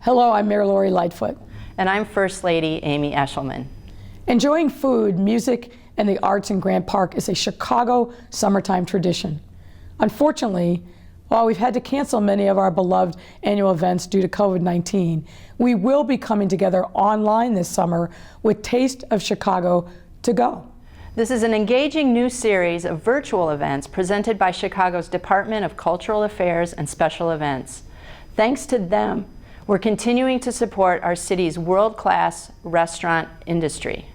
Hello, I'm Mayor Lori Lightfoot. And I'm First Lady Amy Eshelman. Enjoying food, music, and the arts in Grant Park is a Chicago summertime tradition. Unfortunately, while we've had to cancel many of our beloved annual events due to COVID-19, we will be coming together online this summer with Taste of Chicago to Go. This is an engaging new series of virtual events presented by Chicago's Department of Cultural Affairs and Special Events. Thanks to them, we're continuing to support our city's world-class restaurant industry.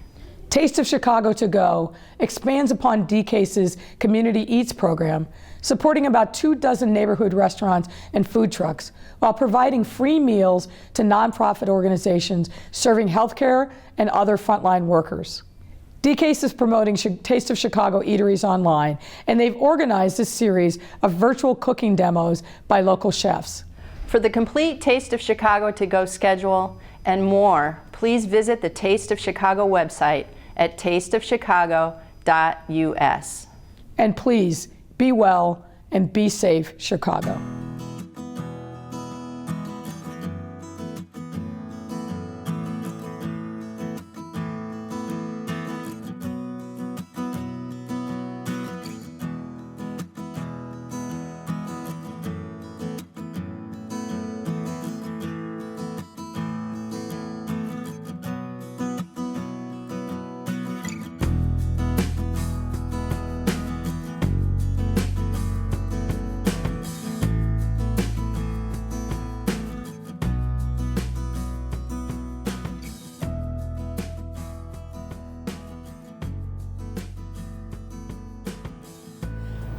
Taste of Chicago to Go expands upon DCASE's Community Eats program, supporting about 24 neighborhood restaurants and food trucks, while providing free meals to nonprofit organizations serving healthcare and other frontline workers. DCASE is promoting Taste of Chicago eateries online, and they've organized a series of virtual cooking demos by local chefs. For the complete Taste of Chicago to Go schedule and more, please visit the Taste of Chicago website at tasteofchicago.us. And please, be well and be safe, Chicago.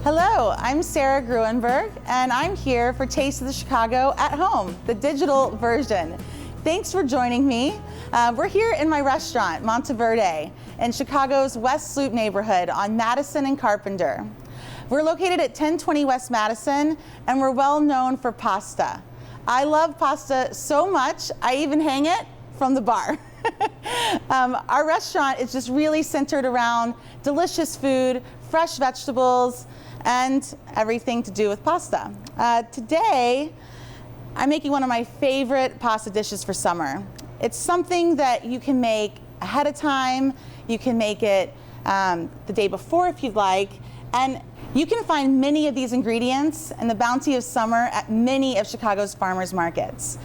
Hello, I'm Sarah Gruenberg, and I'm here for Taste of the Chicago at Home, the digital version. Thanks for joining me. We're here in my restaurant, Monteverde, in Chicago's West Loop neighborhood on Madison and Carpenter. We're located at 1020 West Madison, and we're well known for pasta. I love pasta so much, I even hang it from the bar. Our restaurant is just really centered around delicious food, fresh vegetables, and everything to do with pasta. Today, I'm making one of my favorite pasta dishes for summer. It's something that you can make ahead of time. You can make it the day before if you'd like. And you can find many of these ingredients in the bounty of summer at many of Chicago's farmers markets.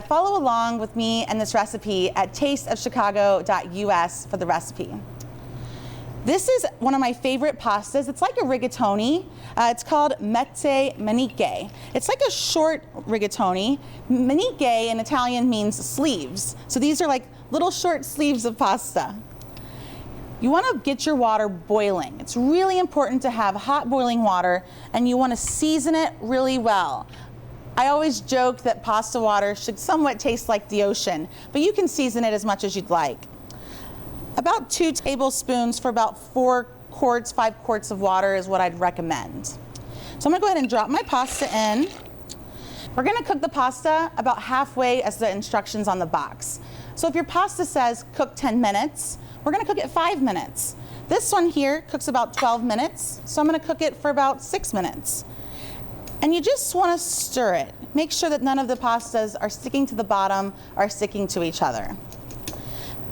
Follow along with me and this recipe at tasteofchicago.us for the recipe. This is one of my favorite pastas. It's like a rigatoni. It's called mezze maniche. It's like a short rigatoni. Maniche in Italian means sleeves. So these are like little short sleeves of pasta. You want to get your water boiling. It's really important to have hot boiling water, and you want to season it really well. I always joke that pasta water should somewhat taste like the ocean, but you can season it as much as you'd like. About 2 tablespoons for about 5 quarts of water is what I'd recommend. So I'm gonna go ahead and drop my pasta in. We're gonna cook the pasta about halfway as the instructions on the box. So if your pasta says cook 10 minutes, we're gonna cook it 5 minutes. This one here cooks about 12 minutes, so I'm gonna cook it for about 6 minutes. And you just wanna stir it. Make sure that none of the pastas are sticking to the bottom or sticking to each other.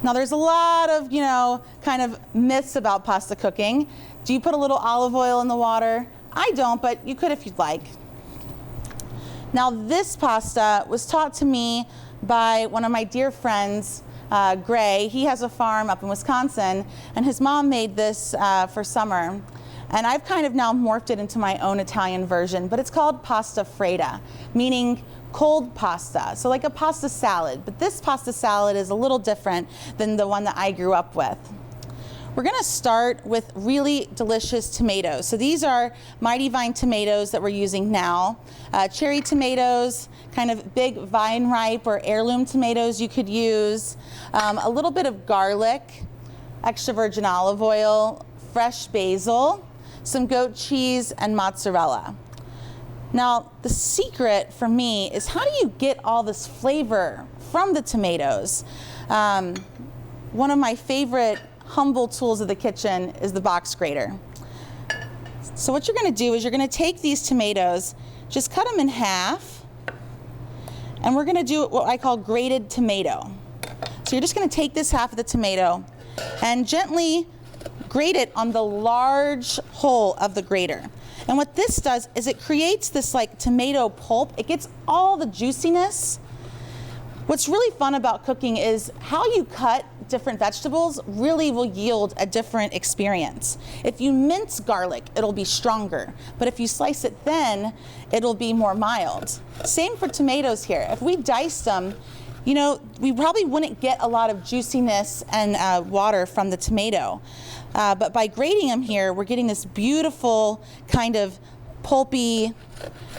Now there's a lot of, kind of myths about pasta cooking. Do you put a little olive oil in the water? I don't, but you could if you'd like. Now this pasta was taught to me by one of my dear friends, Gray. He has a farm up in Wisconsin, and his mom made this for summer. And I've kind of now morphed it into my own Italian version, but it's called pasta fredda, meaning cold pasta, so like a pasta salad, but this pasta salad is a little different than the one that I grew up with. We're gonna start with really delicious tomatoes. So these are Mighty Vine tomatoes that we're using now. Cherry tomatoes, kind of big vine ripe or heirloom tomatoes you could use. A little bit of garlic, extra virgin olive oil, fresh basil, some goat cheese, and mozzarella. Now, the secret for me is how do you get all this flavor from the tomatoes? One of my favorite humble tools of the kitchen is the box grater. So what you're gonna do is you're gonna take these tomatoes, just cut them in half, And we're gonna do what I call grated tomato. So you're just gonna take this half of the tomato and gently grate it on the large hole of the grater. And what this does is it creates this like tomato pulp. It gets all the juiciness. What's really fun about cooking is how you cut different vegetables really will yield a different experience. If you mince garlic, it'll be stronger. But if you slice it thin, it'll be more mild. Same for tomatoes here. If we diced them, you know, we probably wouldn't get a lot of juiciness and water from the tomato. But by grating them here, we're getting this beautiful kind of pulpy,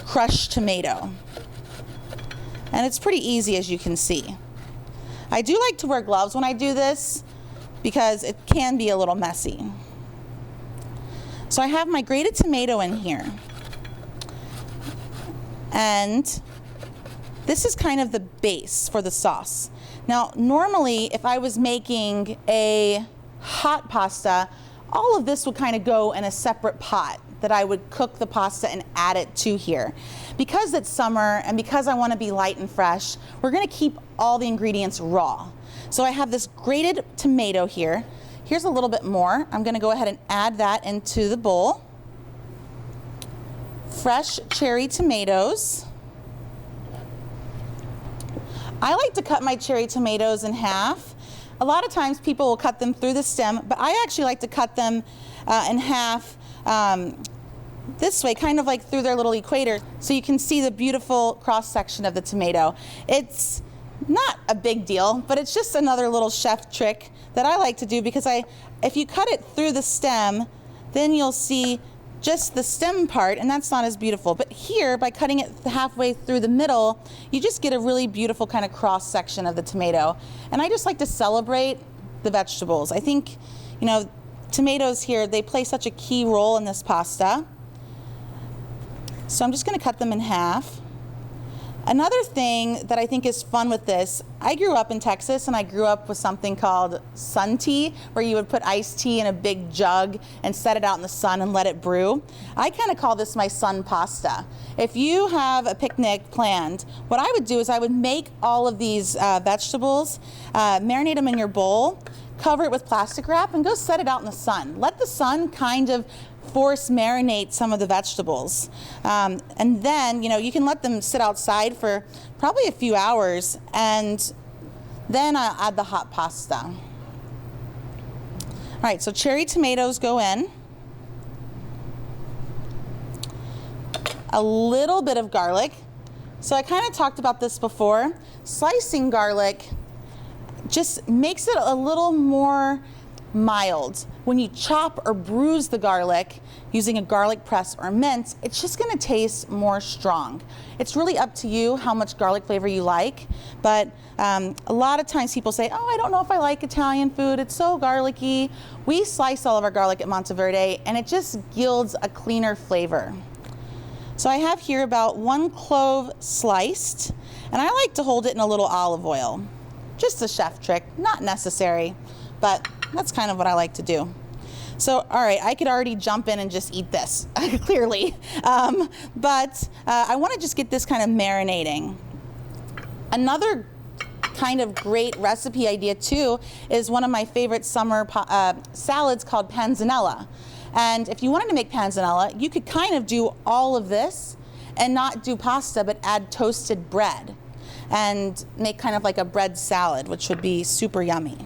crushed tomato. And it's pretty easy, as you can see. I do like to wear gloves when I do this because it can be a little messy. So I have my grated tomato in here. And this is kind of the base for the sauce. Now, normally, if I was making a hot pasta, all of this would kind of go in a separate pot that I would cook the pasta and add it to here. Because it's summer and because I want to be light and fresh, we're going to keep all the ingredients raw. So I have this grated tomato here. Here's a little bit more. I'm going to go ahead and add that into the bowl. Fresh cherry tomatoes. I like to cut my cherry tomatoes in half. A lot of times people will cut them through the stem, but I actually like to cut them in half this way, kind of like through their little equator, so you can see the beautiful cross section of the tomato. It's not a big deal, but it's just another little chef trick that I like to do because if you cut it through the stem, then you'll see just the stem part, and that's not as beautiful. But here, by cutting it halfway through the middle, you just get a really beautiful kind of cross section of the tomato. And I just like to celebrate the vegetables. I think, you know, tomatoes here, they play such a key role in this pasta. So I'm just going to cut them in half. Another thing that I think is fun with this, I grew up in Texas and I grew up with something called sun tea, where you would put iced tea in a big jug and set it out in the sun and let it brew. I kind of call this my sun pasta. If you have a picnic planned, what I would do is I would make all of these vegetables, marinate them in your bowl, cover it with plastic wrap, and go set it out in the sun. Let the sun kind of force marinate some of the vegetables. And then, you know, you can let them sit outside for probably a few hours, and then I'll add the hot pasta. All right, so cherry tomatoes go in. A little bit of garlic. So I kind of talked about this before. Slicing garlic just makes it a little more mild. When you chop or bruise the garlic using a garlic press or mince, it's just going to taste more strong. It's really up to you how much garlic flavor you like, but a lot of times people say, oh, I don't know if I like Italian food, it's so garlicky. We slice all of our garlic at Monteverde and it just yields a cleaner flavor. So I have here about 1 clove sliced, and I like to hold it in a little olive oil. Just a chef trick, not necessary, but that's kind of what I like to do. So, all right, I could already jump in and just eat this, clearly. But I want to just get this kind of marinating. Another kind of great recipe idea, too, is one of my favorite summer salads called panzanella. And if you wanted to make panzanella, you could kind of do all of this and not do pasta, but add toasted bread and make kind of like a bread salad, which would be super yummy.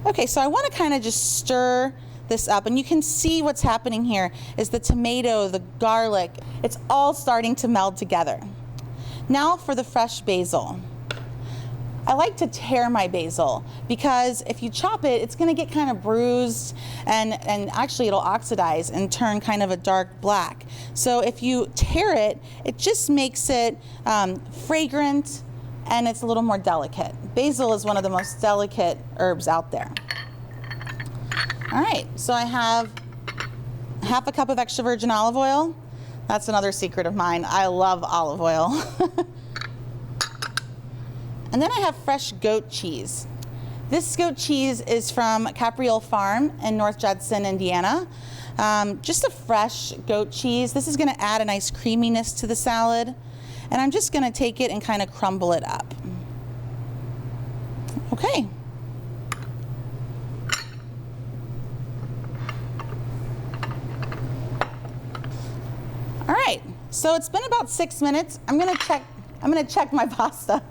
Okay, so I want to kind of just stir this up, and you can see what's happening here is the tomato, the garlic, it's all starting to meld together. Now for the fresh basil. I like to tear my basil because if you chop it, it's going to get kind of bruised and actually it'll oxidize and turn kind of a dark black. So if you tear it, it just makes it fragrant and it's a little more delicate. Basil is one of the most delicate herbs out there. All right, so I have half a cup of extra virgin olive oil. That's another secret of mine. I love olive oil. And then I have fresh goat cheese. This goat cheese is from Capriole Farm in North Judson, Indiana. Just a fresh goat cheese. This is gonna add a nice creaminess to the salad. And I'm just gonna take it and kind of crumble it up. Okay. All right, so it's been about 6 minutes. I'm gonna check my pasta.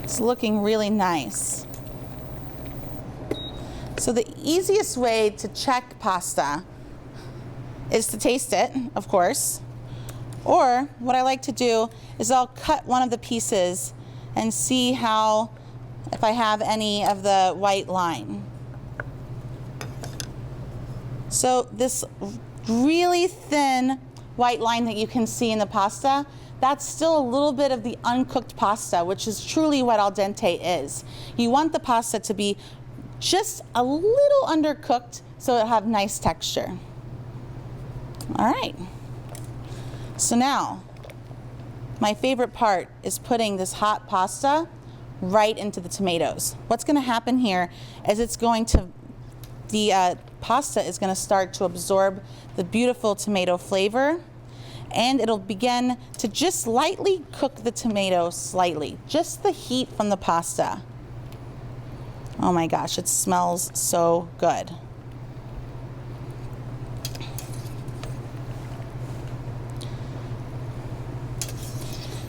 It's looking really nice. So the easiest way to check pasta is to taste it, of course. Or what I like to do is I'll cut one of the pieces and see if I have any of the white line. So this really thin white line that you can see in the pasta, that's still a little bit of the uncooked pasta, which is truly what al dente is. You want the pasta to be just a little undercooked so it'll have nice texture. All right. So now, my favorite part is putting this hot pasta right into the tomatoes. What's going to happen here is the pasta is going to start to absorb the beautiful tomato flavor, and it'll begin to just lightly cook the tomato slightly, just the heat from the pasta. Oh my gosh, it smells so good.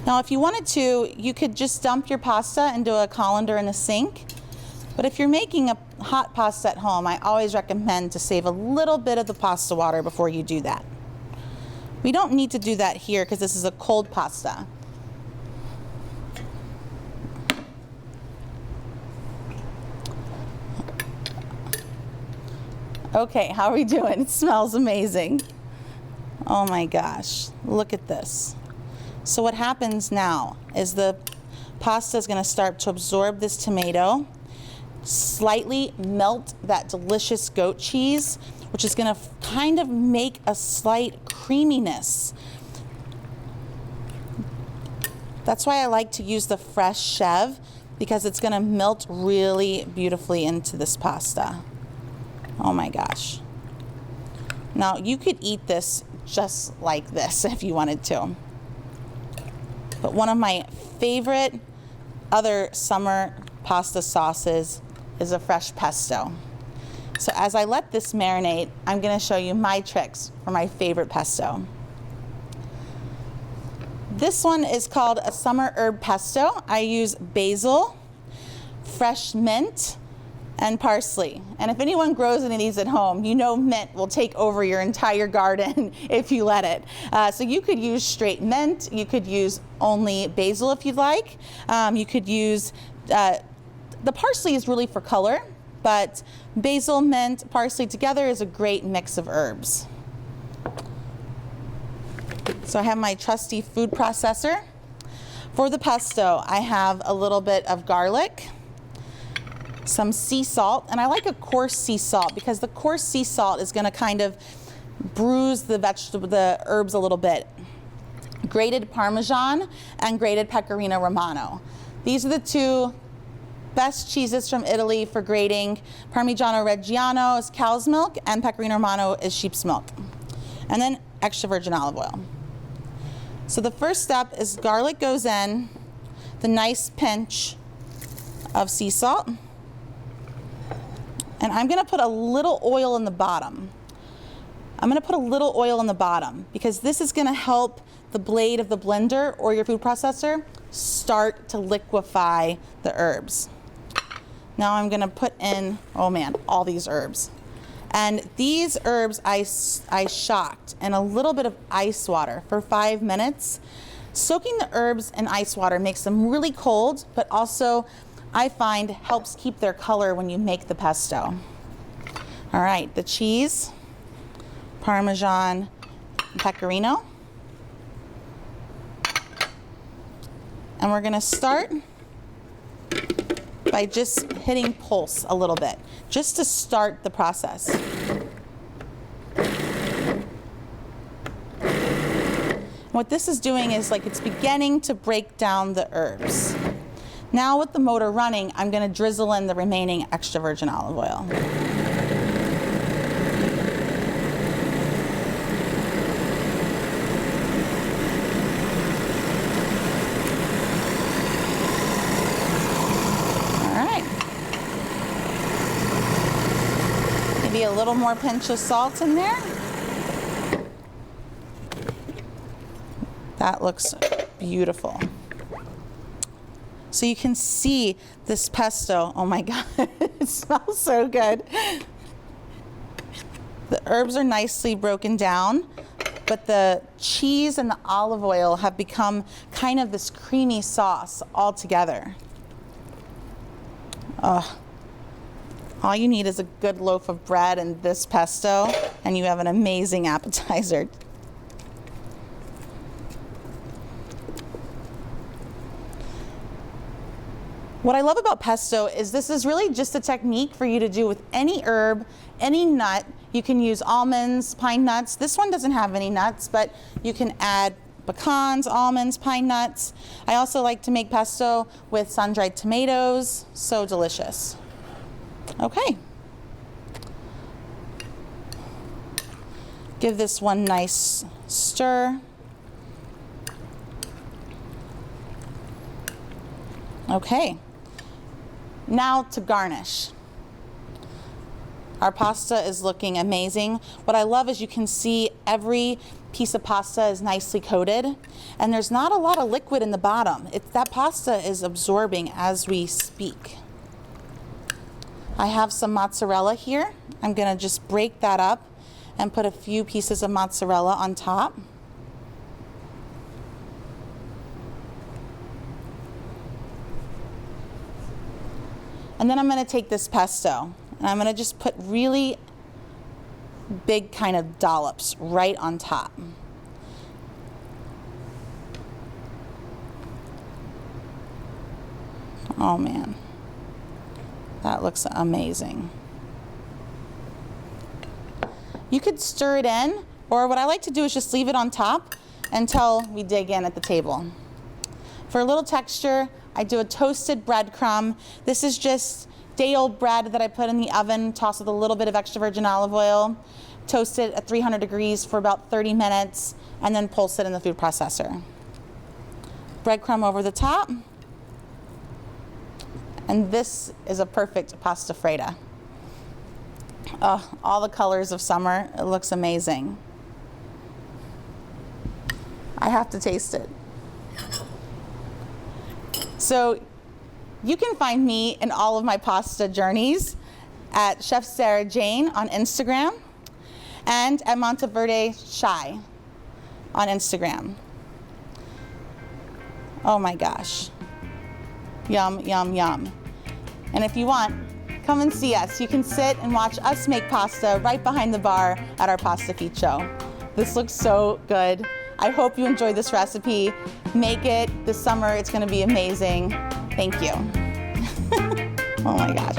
Now, if you wanted to, you could just dump your pasta into a colander in the sink. But if you're making a hot pasta at home, I always recommend to save a little bit of the pasta water before you do that. We don't need to do that here because this is a cold pasta. Okay, how are we doing? It smells amazing. Oh my gosh, look at this. So what happens now is the pasta is going to start to absorb this tomato, slightly melt that delicious goat cheese, which is going to kind of make a slight creaminess. That's why I like to use the fresh chev, because it's going to melt really beautifully into this pasta. Oh my gosh. Now you could eat this just like this if you wanted to. But one of my favorite other summer pasta sauces is a fresh pesto. So as I let this marinate, I'm going to show you my tricks for my favorite pesto. This one is called a summer herb pesto. I use basil, fresh mint, and parsley. And if anyone grows any of these at home, you know mint will take over your entire garden if you let it. So you could use straight mint, you could use only basil if you'd like. You could use, the parsley is really for color, but basil, mint, parsley together is a great mix of herbs. So I have my trusty food processor. For the pesto, I have a little bit of garlic, some sea salt, and I like a coarse sea salt because the coarse sea salt is going to kind of bruise the herbs a little bit. Grated Parmesan and grated Pecorino Romano. These are the two best cheeses from Italy for grating. Parmigiano Reggiano is cow's milk and Pecorino Romano is sheep's milk. And then extra virgin olive oil. So the first step is garlic goes in, the nice pinch of sea salt. And I'm going to put a little oil in the bottom. I'm going to put a little oil in the bottom because this is going to help the blade of the blender or your food processor start to liquefy the herbs. Now I'm going to put in, oh man, all these herbs. And these herbs I shocked in a little bit of ice water for 5 minutes. Soaking the herbs in ice water makes them really cold, but also I find helps keep their color when you make the pesto. All right, the cheese, Parmesan, Pecorino. And we're gonna start by just hitting pulse a little bit, just to start the process. What this is doing is like it's beginning to break down the herbs. Now with the motor running, I'm going to drizzle in the remaining extra virgin olive oil. little more pinch of salt in there. That looks beautiful. So you can see this pesto. Oh my God, it smells so good. The herbs are nicely broken down, but the cheese and the olive oil have become kind of this creamy sauce all together. Oh, all you need is a good loaf of bread and this pesto, and you have an amazing appetizer. What I love about pesto is this is really just a technique for you to do with any herb, any nut. You can use almonds, pine nuts. This one doesn't have any nuts, but you can add pecans, almonds, pine nuts. I also like to make pesto with sun-dried tomatoes. So delicious. Okay. Give this one nice stir. Okay. Now to garnish. Our pasta is looking amazing. What I love is you can see every piece of pasta is nicely coated, and there's not a lot of liquid in the bottom. That pasta is absorbing as we speak. I have some mozzarella here. I'm gonna just break that up and put a few pieces of mozzarella on top. And then I'm gonna take this pesto and I'm gonna just put really big kind of dollops right on top. Oh man, that looks amazing. You could stir it in, or what I like to do is just leave it on top until we dig in at the table. For a little texture, I do a toasted breadcrumb. This is just day-old bread that I put in the oven, toss with a little bit of extra virgin olive oil, toast it at 300 degrees for about 30 minutes, and then pulse it in the food processor. Breadcrumb over the top. And this is a perfect pasta fredda. Oh, all the colors of summer, it looks amazing. I have to taste it. So you can find me in all of my pasta journeys at Chef Sarah Jane on Instagram and at Monteverde Shy on Instagram. Oh my gosh. Yum, yum, yum. And if you want, come and see us. You can sit and watch us make pasta right behind the bar at our Pastificio. This looks so good. I hope you enjoyed this recipe. Make it this summer. It's going to be amazing. Thank you. Oh my gosh.